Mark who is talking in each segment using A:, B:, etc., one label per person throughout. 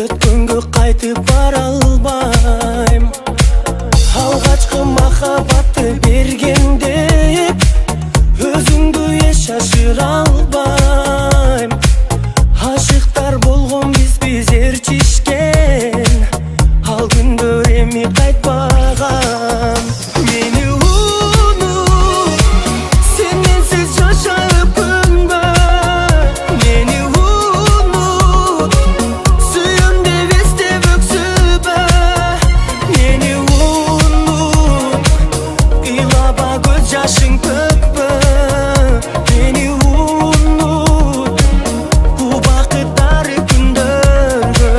A: өткөнгө кайтып бара албайм. Алгачкы махабатты бергенде өзүңдү эч шашыра албайм. Ашыктар болгон биз ээрчишкен, ал күндөр эми кайтпаган. Мени унут, сен менсиз жашап күнгө. Мени унут, сүйөм деп эстеп өксүбө. Мени унут, ыйлаба көз жашың төкпө. Мени унут, бул бакыттары күндөргө.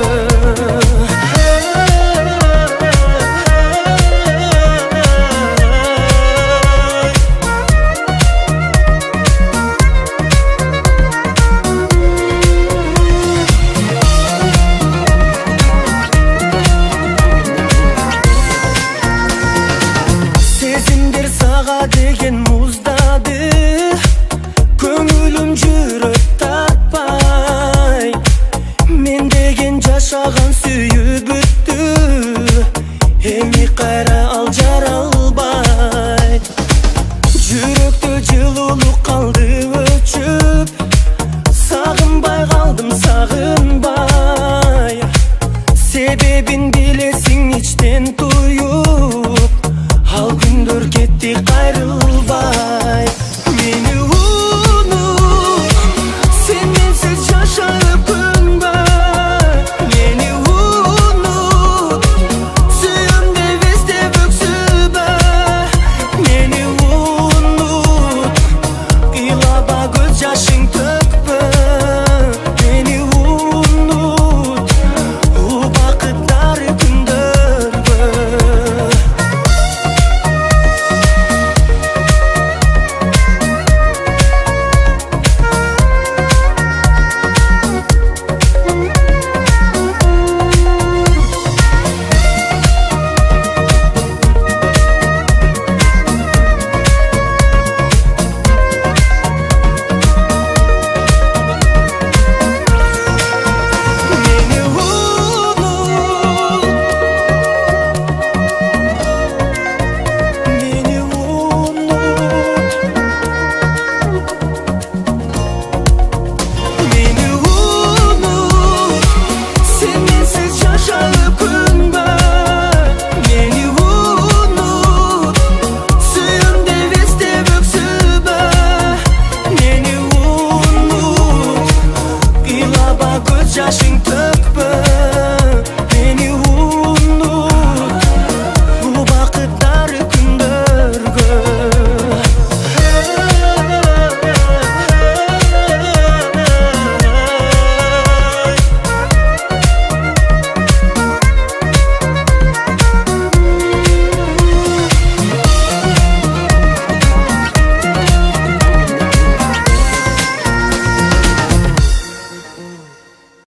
A: Сезимдер сага деген муздады, көңүлүм жүрөк таппай. Мен деген жашаган сүйүү